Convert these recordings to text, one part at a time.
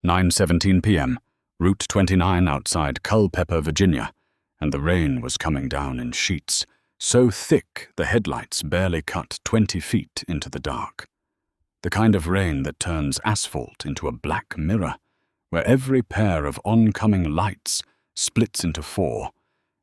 9:17 p.m., Route 29 outside Culpeper, Virginia, and the rain was coming down in sheets, so thick the headlights barely cut 20 feet into the dark. The kind of rain that turns asphalt into a black mirror, where every pair of oncoming lights splits into four,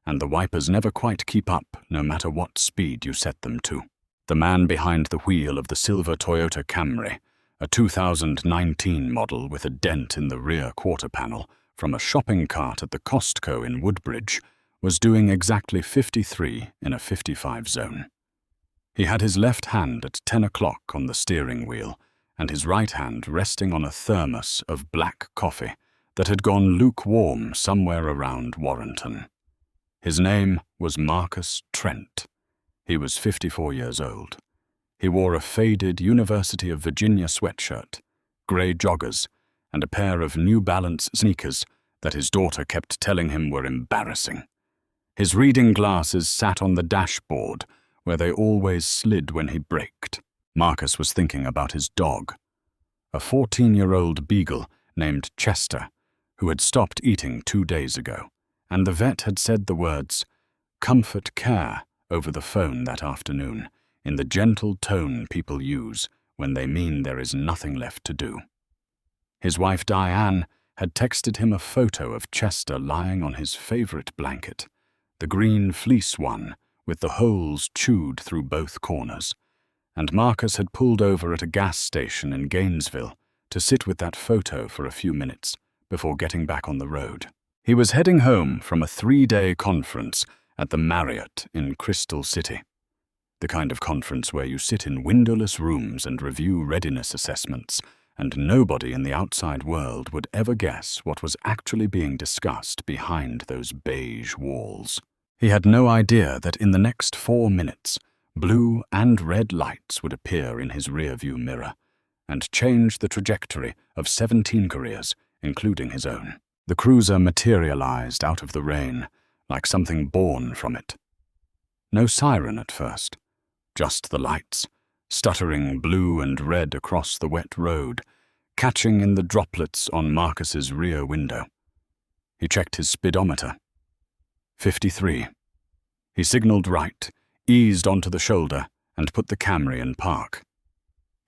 and the wipers never quite keep up no matter what speed you set them to. The man behind the wheel of the silver Toyota Camry, a 2019 model with a dent in the rear quarter panel from a shopping cart at the Costco in Woodbridge, was doing exactly 53 in a 55 zone. He had his left hand at 10 o'clock on the steering wheel and his right hand resting on a thermos of black coffee that had gone lukewarm somewhere around Warrenton. His name was Marcus Trent. He was 54 years old. He wore a faded University of Virginia sweatshirt, grey joggers, and a pair of New Balance sneakers that his daughter kept telling him were embarrassing. His reading glasses sat on the dashboard, where they always slid when he braked. Marcus was thinking about his dog, a 14-year-old beagle named Chester, who had stopped eating 2 days ago, and the vet had said the words, "comfort care," over the phone that afternoon, in the gentle tone people use when they mean there is nothing left to do. His wife Diane had texted him a photo of Chester lying on his favorite blanket, the green fleece one with the holes chewed through both corners, and Marcus had pulled over at a gas station in Gainesville to sit with that photo for a few minutes before getting back on the road. He was heading home from a 3-day conference at the Marriott in Crystal City, the kind of conference where you sit in windowless rooms and review readiness assessments, and nobody in the outside world would ever guess what was actually being discussed behind those beige walls. He had no idea that in the next 4 minutes, blue and red lights would appear in his rearview mirror and change the trajectory of 17 careers, including his own. The cruiser materialized out of the rain, like something born from it. No siren at first, just the lights, stuttering blue and red across the wet road, catching in the droplets on Marcus's rear window. He checked his speedometer. 53. He signaled right, eased onto the shoulder, and put the Camry in park.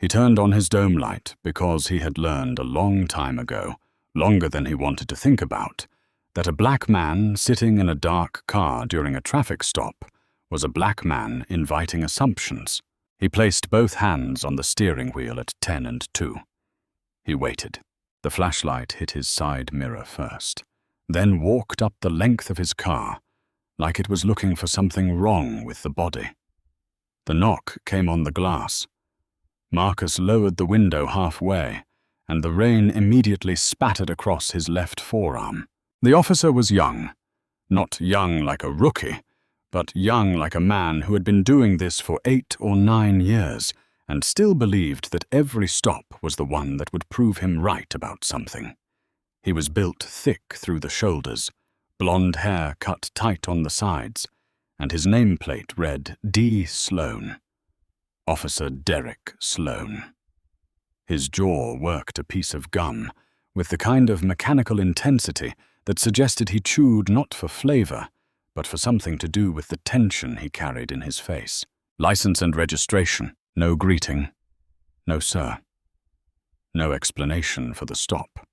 He turned on his dome light because he had learned a long time ago, longer than he wanted to think about, that a black man sitting in a dark car during a traffic stop was a black man inviting assumptions. He placed both hands on the steering wheel at 10 and 2. He waited. The flashlight hit his side mirror first, then walked up the length of his car, like it was looking for something wrong with the body. The knock came on the glass. Marcus lowered the window halfway, and the rain immediately spattered across his left forearm. The officer was young, not young like a rookie, but young like a man who had been doing this for 8 or 9 years and still believed that every stop was the one that would prove him right about something. He was built thick through the shoulders, blonde hair cut tight on the sides, and his nameplate read D. Sloan. Officer Derek Sloan. His jaw worked a piece of gum, with the kind of mechanical intensity that suggested he chewed not for flavor, but for something to do with the tension he carried in his face. License and registration. No greeting. No, sir. No explanation for the stop.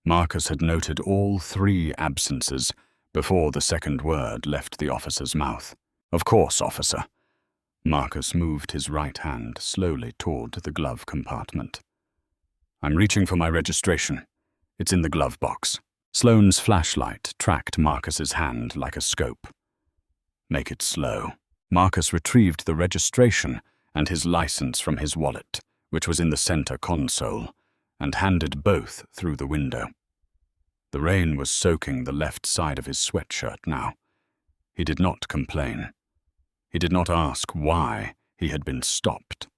Marcus had noted all 3 absences before the second word left the officer's mouth. Of course, officer. Marcus moved his right hand slowly toward the glove compartment. I'm reaching for my registration. It's in the glove box. Sloane's flashlight tracked Marcus's hand like a scope. Make it slow. Marcus retrieved the registration and his license from his wallet, which was in the center console, and handed both through the window. The rain was soaking the left side of his sweatshirt now. He did not complain. He did not ask why he had been stopped.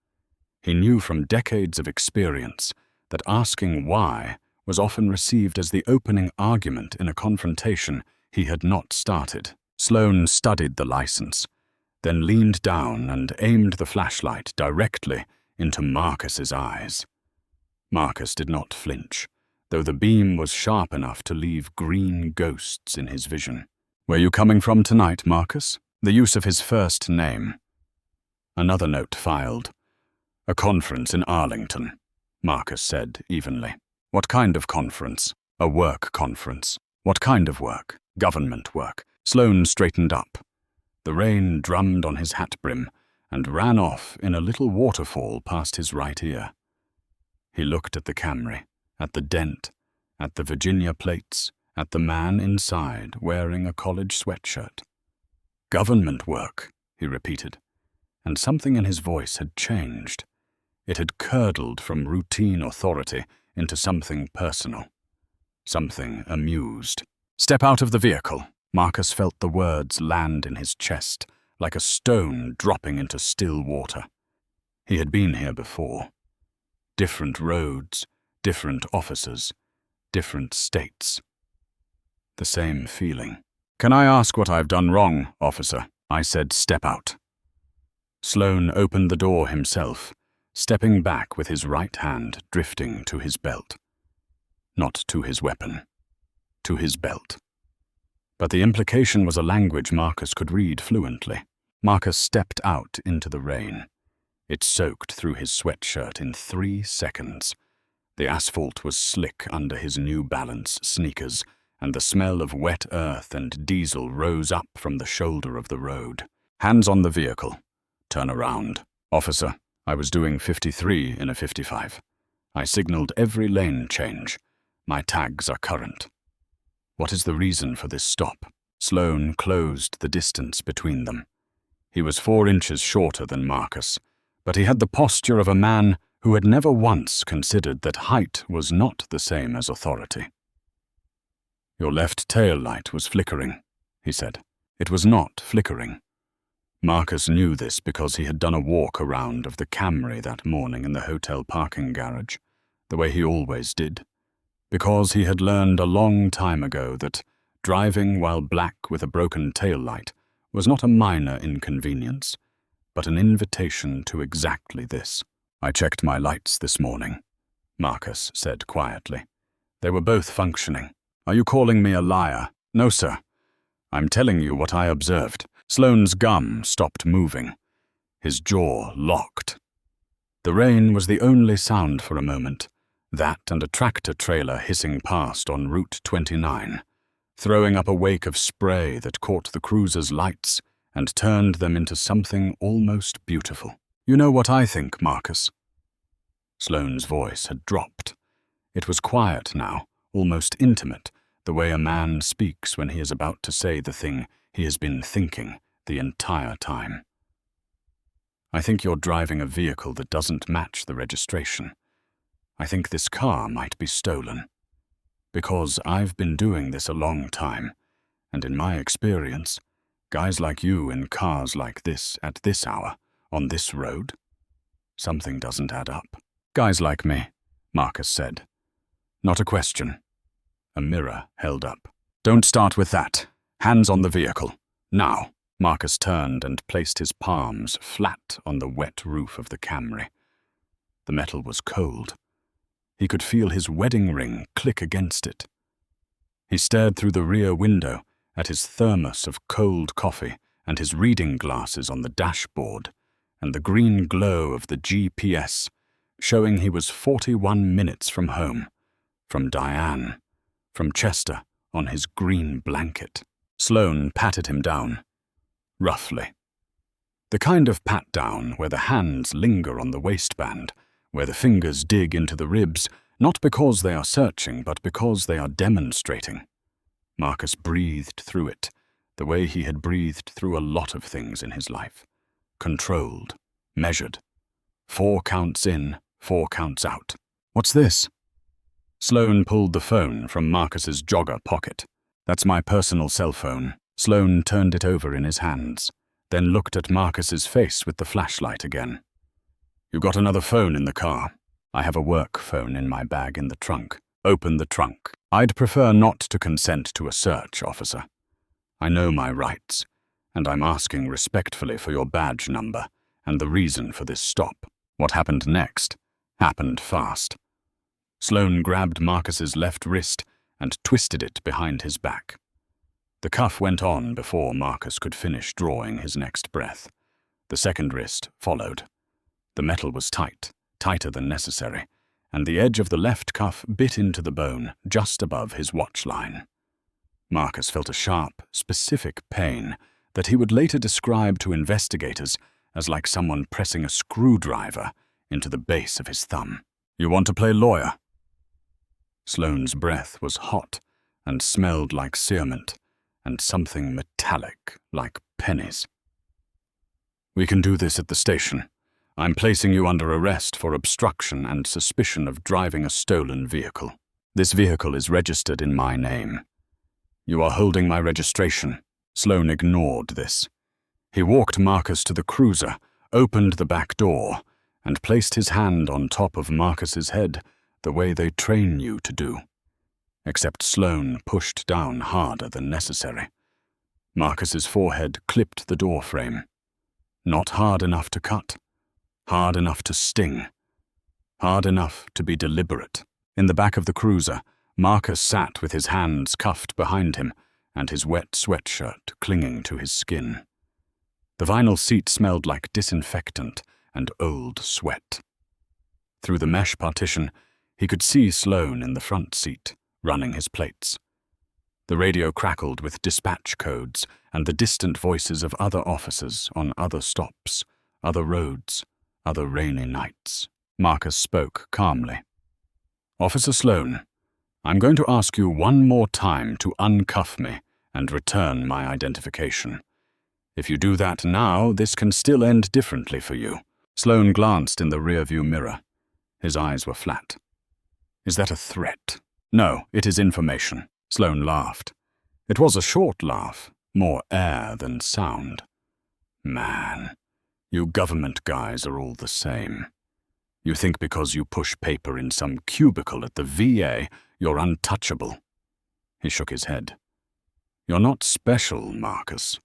He knew from decades of experience that asking why was often received as the opening argument in a confrontation he had not started. Sloane studied the license, then leaned down and aimed the flashlight directly into Marcus's eyes. Marcus did not flinch, though the beam was sharp enough to leave green ghosts in his vision. "Where you coming from tonight, Marcus?" The use of his first name. Another note filed. "A conference in Arlington," Marcus said evenly. "What kind of conference?" "A work conference." "What kind of work?" "Government work." Sloane straightened up. The rain drummed on his hat brim and ran off in a little waterfall past his right ear. He looked at the Camry, at the dent, at the Virginia plates, at the man inside wearing a college sweatshirt. "Government work," he repeated, and something in his voice had changed. It had curdled from routine authority into something personal, something amused. "Step out of the vehicle." Marcus felt the words land in his chest, like a stone dropping into still water. He had been here before. Different roads, different officers, different states. The same feeling. "Can I ask what I've done wrong, officer?" I said, "Step out." Sloane opened the door himself, stepping back with his right hand drifting to his belt. Not to his weapon. To his belt. But the implication was a language Marcus could read fluently. Marcus stepped out into the rain. It soaked through his sweatshirt in 3 seconds. The asphalt was slick under his New Balance sneakers, and the smell of wet earth and diesel rose up from the shoulder of the road. "Hands on the vehicle. Turn around." "Officer, I was doing 53 in a 55. I signaled every lane change. My tags are current." "What is the reason for this stop?" Sloane closed the distance between them. He was 4 inches shorter than Marcus, but he had the posture of a man who had never once considered that height was not the same as authority. "Your left tail light was flickering," he said. It was not flickering. Marcus knew this because he had done a walk around of the Camry that morning in the hotel parking garage, the way he always did. Because he had learned a long time ago that driving while black with a broken tail light was not a minor inconvenience, but an invitation to exactly this. "I checked my lights this morning," Marcus said quietly. They were both functioning. "Are you calling me a liar?" "No, sir. I'm telling you what I observed." Sloane's gum stopped moving. His jaw locked. The rain was the only sound for a moment, that and a tractor trailer hissing past on Route 29, throwing up a wake of spray that caught the cruiser's lights and turned them into something almost beautiful. "You know what I think, Marcus?" Sloane's voice had dropped. It was quiet now, almost intimate, the way a man speaks when he is about to say the thing he has been thinking the entire time. "I think you're driving a vehicle that doesn't match the registration. I think this car might be stolen. Because I've been doing this a long time, and in my experience, guys like you in cars like this at this hour, on this road, something doesn't add up." "Guys like me," Marcus said. "Not a question." A mirror held up. "Don't start with that. Hands on the vehicle. Now." Marcus turned and placed his palms flat on the wet roof of the Camry. The metal was cold. He could feel his wedding ring click against it. He stared through the rear window at his thermos of cold coffee and his reading glasses on the dashboard, and the green glow of the GPS, showing he was 41 minutes from home, from Diane, from Chester on his green blanket. Sloane patted him down, roughly. The kind of pat-down where the hands linger on the waistband, where the fingers dig into the ribs, not because they are searching, but because they are demonstrating. Marcus breathed through it, the way he had breathed through a lot of things in his life. Controlled, measured. 4 counts in, 4 counts out. "What's this?" Sloane pulled the phone from Marcus's jogger pocket. "That's my personal cell phone." Sloane turned it over in his hands, then looked at Marcus's face with the flashlight again. "You got another phone in the car?" "I have a work phone in my bag in the trunk." "Open the trunk." "I'd prefer not to consent to a search, officer. I know my rights, and I'm asking respectfully for your badge number and the reason for this stop." What happened next happened fast. Sloane grabbed Marcus's left wrist and twisted it behind his back. The cuff went on before Marcus could finish drawing his next breath. The second wrist followed. The metal was tight, tighter than necessary, and the edge of the left cuff bit into the bone just above his watch line. Marcus felt a sharp, specific pain that he would later describe to investigators as like someone pressing a screwdriver into the base of his thumb. "You want to play lawyer?" Sloane's breath was hot and smelled like cearment and something metallic like pennies. "We can do this at the station. I'm placing you under arrest for obstruction and suspicion of driving a stolen vehicle. This vehicle is registered in my name. You are holding my registration." Sloane ignored this. He walked Marcus to the cruiser, opened the back door, and placed his hand on top of Marcus's head the way they train you to do. Except Sloane pushed down harder than necessary. Marcus's forehead clipped the door frame. Not hard enough to cut. Hard enough to sting. Hard enough to be deliberate. In the back of the cruiser, Marcus sat with his hands cuffed behind him and his wet sweatshirt clinging to his skin. The vinyl seat smelled like disinfectant and old sweat. Through the mesh partition, he could see Sloane in the front seat, running his plates. The radio crackled with dispatch codes and the distant voices of other officers on other stops, other roads, other rainy nights. Marcus spoke calmly. "Officer Sloane, I'm going to ask you one more time to uncuff me and return my identification. If you do that now, this can still end differently for you." Sloane glanced in the rearview mirror. His eyes were flat. "Is that a threat?" "No, it is information." Sloane laughed. It was a short laugh, more air than sound. "Man, you government guys are all the same. You think because you push paper in some cubicle at the VA, you're untouchable." He shook his head. "You're not special, Marcus.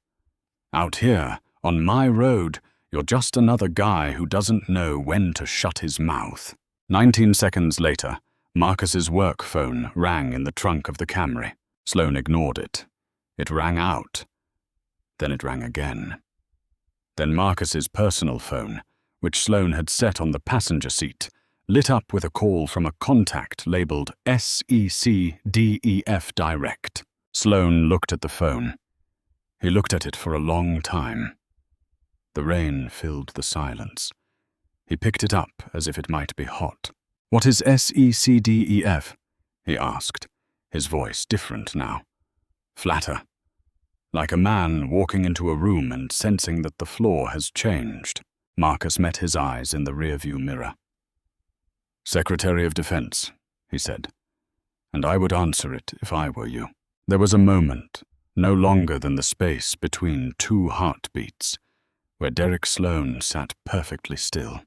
Out here, on my road, you're just another guy who doesn't know when to shut his mouth." 19 seconds later, Marcus's work phone rang in the trunk of the Camry. Sloane ignored it. It rang out. Then it rang again. Then Marcus's personal phone, which Sloane had set on the passenger seat, lit up with a call from a contact labeled SECDEF Direct. Sloane looked at the phone. He looked at it for a long time. The rain filled the silence. He picked it up as if it might be hot. "What is SECDEF?" he asked, his voice different now. Flatter. Like a man walking into a room and sensing that the floor has changed. Marcus met his eyes in the rearview mirror. "Secretary of Defense," he said, "and I would answer it if I were you." There was a moment, no longer than the space between two heartbeats, where Derek Sloane sat perfectly still.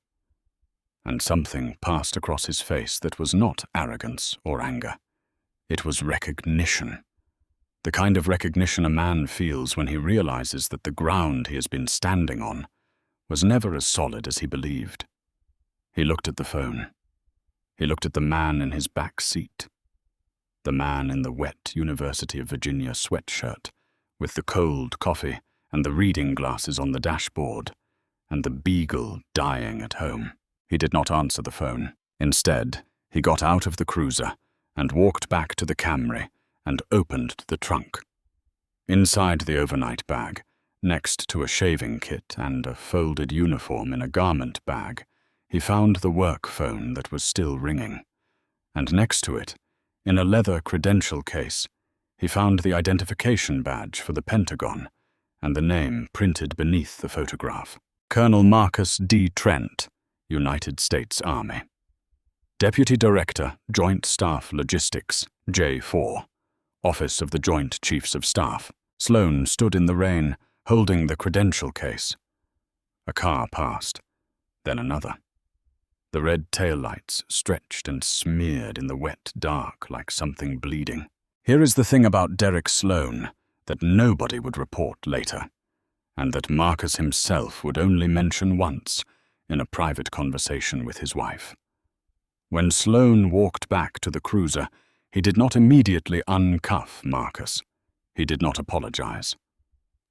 And something passed across his face that was not arrogance or anger. It was recognition. The kind of recognition a man feels when he realizes that the ground he has been standing on was never as solid as he believed. He looked at the phone. He looked at the man in his back seat. The man in the wet University of Virginia sweatshirt, with the cold coffee and the reading glasses on the dashboard, and the beagle dying at home. He did not answer the phone. Instead, he got out of the cruiser and walked back to the Camry and opened the trunk. Inside the overnight bag, next to a shaving kit and a folded uniform in a garment bag, he found the work phone that was still ringing. And next to it, in a leather credential case, he found the identification badge for the Pentagon and the name printed beneath the photograph. Colonel Marcus D. Trent, United States Army. Deputy Director, Joint Staff Logistics, J4, Office of the Joint Chiefs of Staff. Sloane stood in the rain, holding the credential case. A car passed, then another. The red taillights stretched and smeared in the wet dark like something bleeding. Here is the thing about Derek Sloane that nobody would report later, and that Marcus himself would only mention once in a private conversation with his wife. When Sloane walked back to the cruiser, he did not immediately uncuff Marcus. He did not apologize.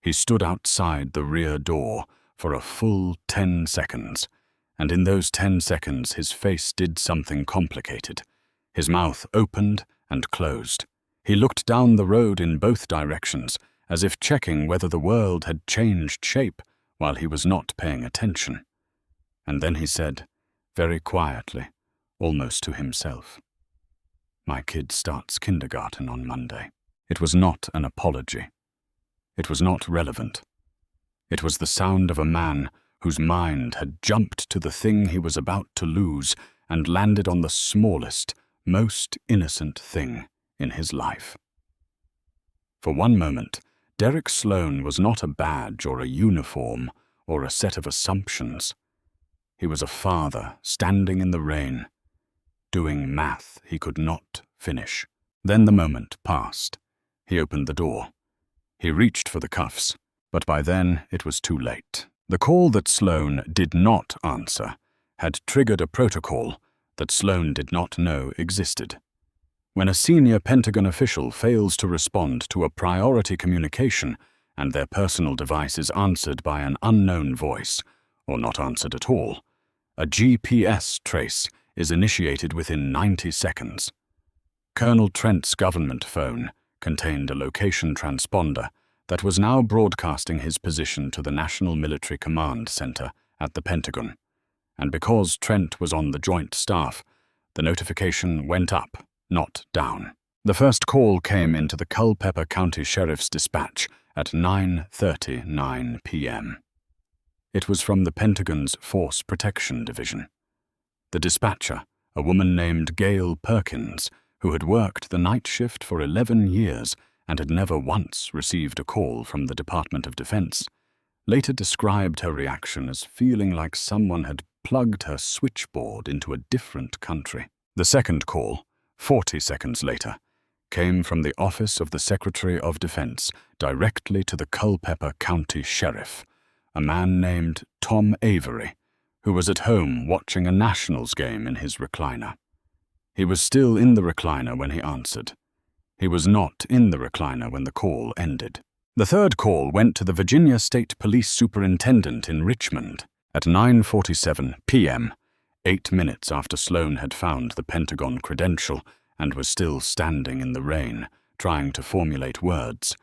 He stood outside the rear door for a full 10 seconds, and in those 10 seconds his face did something complicated. His mouth opened and closed. He looked down the road in both directions, as if checking whether the world had changed shape while he was not paying attention. And then he said, very quietly, almost to himself, "My kid starts kindergarten on Monday." It was not an apology. It was not relevant. It was the sound of a man whose mind had jumped to the thing he was about to lose and landed on the smallest, most innocent thing in his life. For one moment, Derek Sloane was not a badge or a uniform or a set of assumptions. He was a father standing in the rain, doing math he could not finish. Then the moment passed. He opened the door. He reached for the cuffs, but by then it was too late. The call that Sloane did not answer had triggered a protocol that Sloane did not know existed. When a senior Pentagon official fails to respond to a priority communication and their personal device is answered by an unknown voice, or not answered at all, a GPS trace is initiated within 90 seconds. Colonel Trent's government phone contained a location transponder that was now broadcasting his position to the National Military Command Center at the Pentagon, and because Trent was on the Joint Staff, the notification went up, not down. The first call came into the Culpeper County Sheriff's Dispatch at 9:39 p.m. It was from the Pentagon's Force Protection Division. The dispatcher, a woman named Gail Perkins, who had worked the night shift for 11 years and had never once received a call from the Department of Defense, later described her reaction as feeling like someone had plugged her switchboard into a different country. The second call, 40 seconds later, came from the Office of the Secretary of Defense directly to the Culpeper County Sheriff, a man named Tom Avery, who was at home watching a Nationals game in his recliner. He was still in the recliner when he answered. He was not in the recliner when the call ended. The third call went to the Virginia State Police Superintendent in Richmond at 9:47 p.m., 8 minutes after Sloane had found the Pentagon credential and was still standing in the rain, trying to formulate words.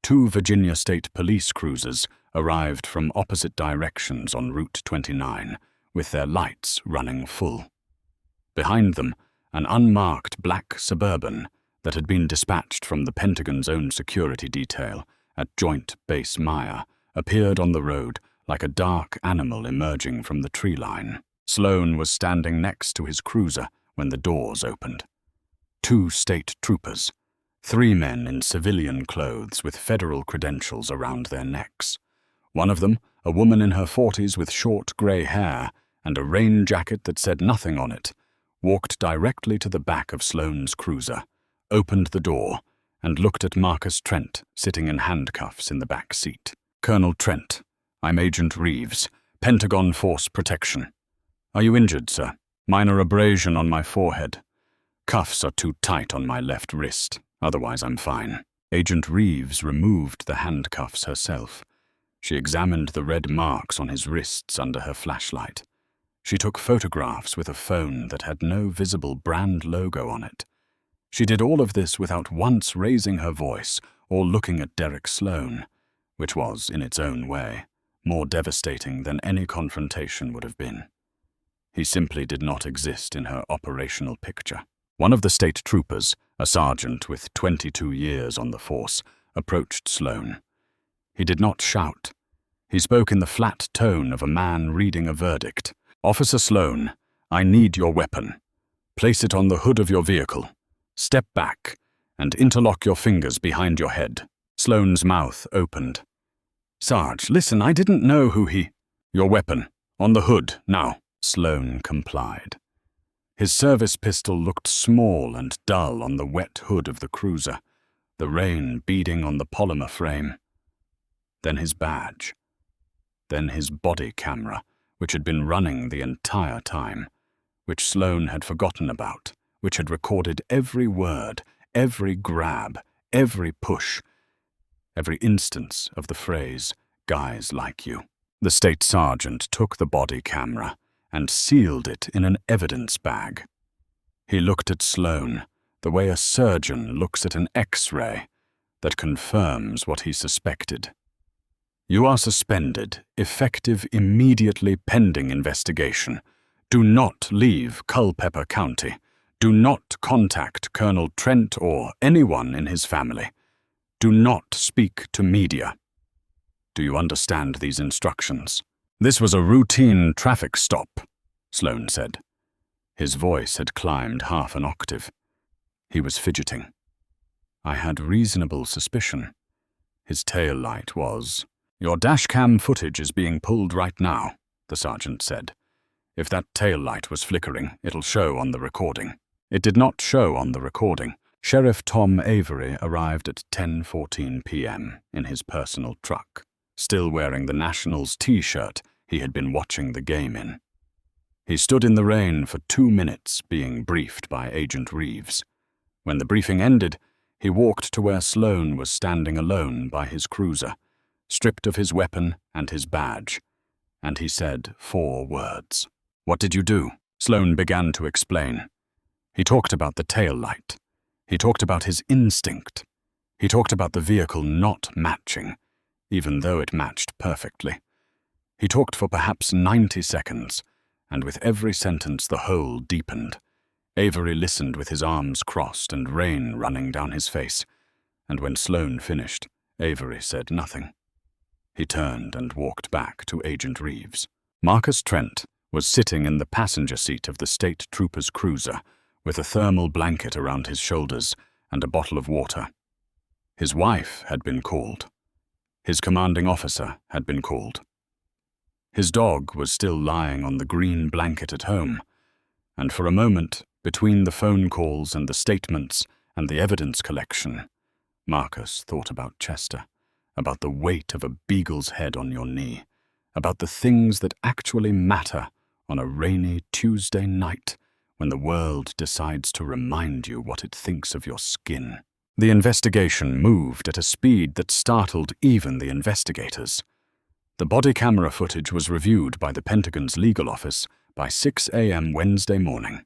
2 Virginia State Police cruisers arrived from opposite directions on Route 29, with their lights running full. Behind them, an unmarked black Suburban that had been dispatched from the Pentagon's own security detail at Joint Base Maya appeared on the road like a dark animal emerging from the tree line. Sloane was standing next to his cruiser when the doors opened. 2 state troopers, 3 men in civilian clothes with federal credentials around their necks. One of them, a woman in her 40s with short gray hair and a rain jacket that said nothing on it, walked directly to the back of Sloane's cruiser, opened the door, and looked at Marcus Trent sitting in handcuffs in the back seat. "Colonel Trent, I'm Agent Reeves, Pentagon Force Protection. Are you injured, sir? Minor abrasion on my forehead. Cuffs are too tight on my left wrist, otherwise I'm fine." Agent Reeves removed the handcuffs herself. She examined the red marks on his wrists under her flashlight. She took photographs with a phone that had no visible brand logo on it. She did all of this without once raising her voice or looking at Derek Sloane, which was, in its own way, more devastating than any confrontation would have been. He simply did not exist in her operational picture. One of the state troopers, a sergeant with 22 years on the force, approached Sloane. He did not shout. He spoke in the flat tone of a man reading a verdict. "Officer Sloane, I need your weapon. Place it on the hood of your vehicle. Step back and interlock your fingers behind your head." Sloane's mouth opened. "Sarge, listen, I didn't know who he—" "Your weapon, on the hood, now." Sloane complied. His service pistol looked small and dull on the wet hood of the cruiser, the rain beading on the polymer frame. Then his badge. Then his body camera, which had been running the entire time, which Sloane had forgotten about, which had recorded every word, every grab, every push, every instance of the phrase, "guys like you." The state sergeant took the body camera and sealed it in an evidence bag. He looked at Sloane the way a surgeon looks at an X-ray that confirms what he suspected. "You are suspended, effective immediately pending investigation. Do not leave Culpeper County. Do not contact Colonel Trent or anyone in his family. Do not speak to media. Do you understand these instructions?" "This was a routine traffic stop," Sloane said. His voice had climbed half an octave. He was fidgeting. "I had reasonable suspicion." His tail light was. "Your dashcam footage is being pulled right now," the sergeant said. "If that tail light was flickering, it'll show on the recording." It did not show on the recording. Sheriff Tom Avery arrived at 10:14 p.m. in his personal truck, still wearing the Nationals t-shirt he had been watching the game in. He stood in the rain for 2 minutes being briefed by Agent Reeves. When the briefing ended, he walked to where Sloane was standing alone by his cruiser, stripped of his weapon and his badge, and he said 4 words. "What did you do?" Sloane began to explain. He talked about the tail light. He talked about his instinct. He talked about the vehicle not matching, even though it matched perfectly. He talked for perhaps 90 seconds, and with every sentence the hole deepened. Avery listened with his arms crossed and rain running down his face, and when Sloane finished, Avery said nothing. He turned and walked back to Agent Reeves. Marcus Trent was sitting in the passenger seat of the state trooper's cruiser, with a thermal blanket around his shoulders and a bottle of water. His wife had been called. His commanding officer had been called. His dog was still lying on the green blanket at home, and for a moment, between the phone calls and the statements and the evidence collection, Marcus thought about Chester, about the weight of a beagle's head on your knee, about the things that actually matter on a rainy Tuesday night when the world decides to remind you what it thinks of your skin. The investigation moved at a speed that startled even the investigators. The body camera footage was reviewed by the Pentagon's legal office by 6 a.m. Wednesday morning.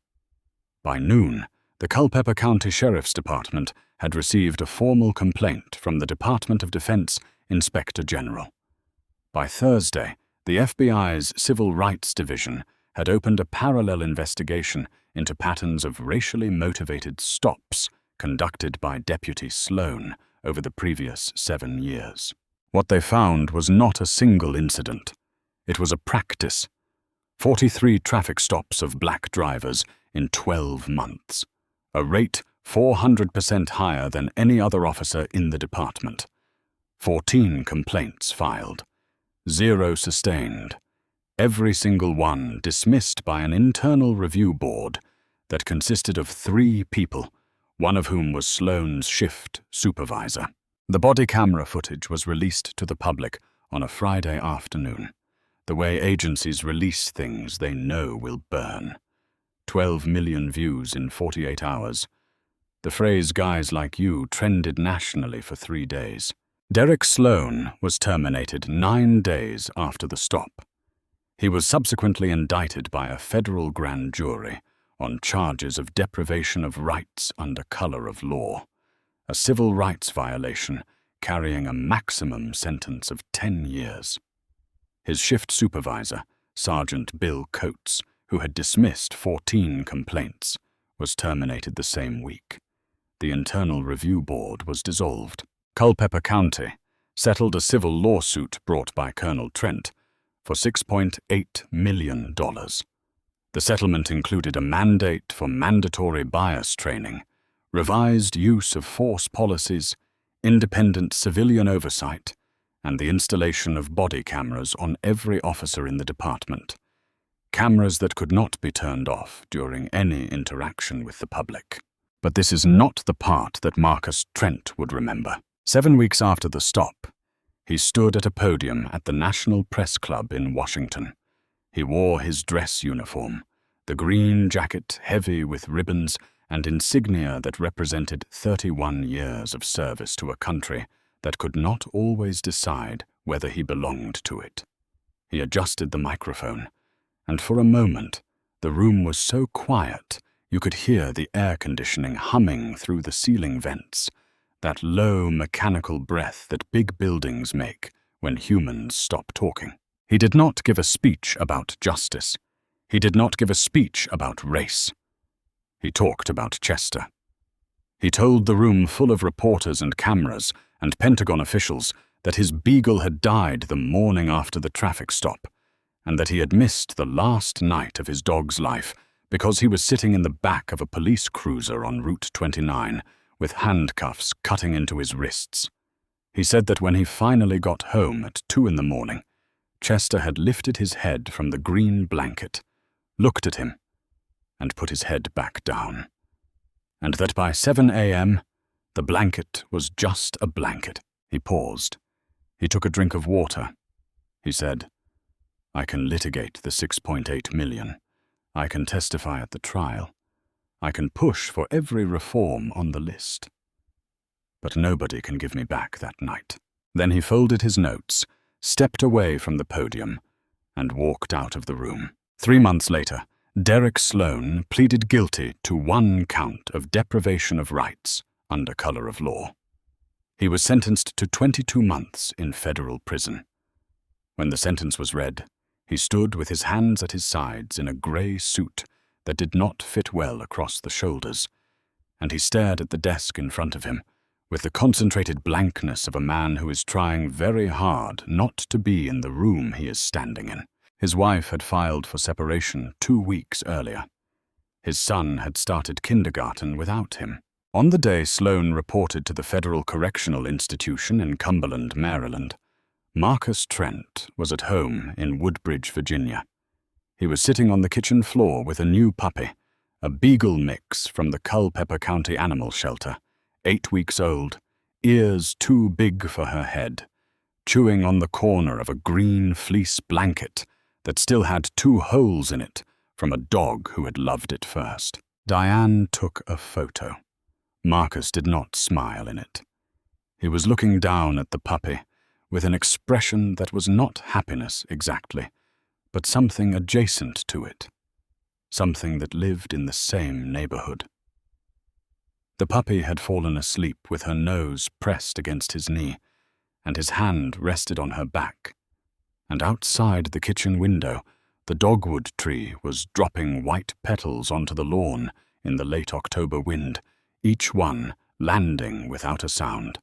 By noon, the Culpeper County Sheriff's Department had received a formal complaint from the Department of Defense Inspector General. By Thursday, the FBI's Civil Rights Division had opened a parallel investigation into patterns of racially motivated stops conducted by Deputy Sloane over the previous 7 years. What they found was not a single incident. It was a practice. 43 traffic stops of black drivers in 12 months, a rate 400% higher than any other officer in the department. 14 complaints filed, 0 sustained, every single one dismissed by an internal review board that consisted of 3 people, one of whom was Sloane's shift supervisor. The body camera footage was released to the public on a Friday afternoon, the way agencies release things they know will burn. 12 million views in 48 hours. The phrase "guys like you" trended nationally for 3 days. Derek Sloane was terminated 9 days after the stop. He was subsequently indicted by a federal grand jury on charges of deprivation of rights under color of law, a civil rights violation carrying a maximum sentence of 10 years. His shift supervisor, Sergeant Bill Coates, who had dismissed 14 complaints, was terminated the same week. The Internal Review Board was dissolved. Culpeper County settled a civil lawsuit brought by Colonel Trent for $6.8 million. The settlement included a mandate for mandatory bias training, revised use of force policies, independent civilian oversight, and the installation of body cameras on every officer in the department. Cameras that could not be turned off during any interaction with the public. But this is not the part that Marcus Trent would remember. 7 weeks after the stop, he stood at a podium at the National Press Club in Washington. He wore his dress uniform, the green jacket heavy with ribbons and insignia that represented 31 years of service to a country that could not always decide whether he belonged to it. He adjusted the microphone, and for a moment, the room was so quiet you could hear the air conditioning humming through the ceiling vents, that low mechanical breath that big buildings make when humans stop talking. He did not give a speech about justice. He did not give a speech about race. He talked about Chester. He told the room full of reporters and cameras and Pentagon officials that his beagle had died the morning after the traffic stop, and that he had missed the last night of his dog's life because he was sitting in the back of a police cruiser on Route 29 with handcuffs cutting into his wrists. He said that when he finally got home at 2 a.m, Chester had lifted his head from the green blanket, looked at him, and put his head back down, and that by 7 a.m, the blanket was just a blanket. He paused. He took a drink of water. He said, "I can litigate the $6.8 million. I can testify at the trial. I can push for every reform on the list. But nobody can give me back that night." Then he folded his notes, stepped away from the podium, and walked out of the room. 3 months later, Derek Sloan pleaded guilty to 1 count of deprivation of rights under color of law. He was sentenced to 22 months in federal prison. When the sentence was read, he stood with his hands at his sides in a gray suit that did not fit well across the shoulders, and he stared at the desk in front of him with the concentrated blankness of a man who is trying very hard not to be in the room he is standing in. His wife had filed for separation 2 weeks earlier. His son had started kindergarten without him. On the day Sloan reported to the Federal Correctional Institution in Cumberland, Maryland, Marcus Trent was at home in Woodbridge, Virginia. He was sitting on the kitchen floor with a new puppy, a beagle mix from the Culpeper County Animal Shelter, 8 weeks old, ears too big for her head, chewing on the corner of a green fleece blanket that still had 2 holes in it from a dog who had loved it first. Diane took a photo. Marcus did not smile in it. He was looking down at the puppy with an expression that was not happiness exactly, but something adjacent to it, something that lived in the same neighborhood. The puppy had fallen asleep with her nose pressed against his knee, and his hand rested on her back. And outside the kitchen window, the dogwood tree was dropping white petals onto the lawn in the late October wind, each one landing without a sound.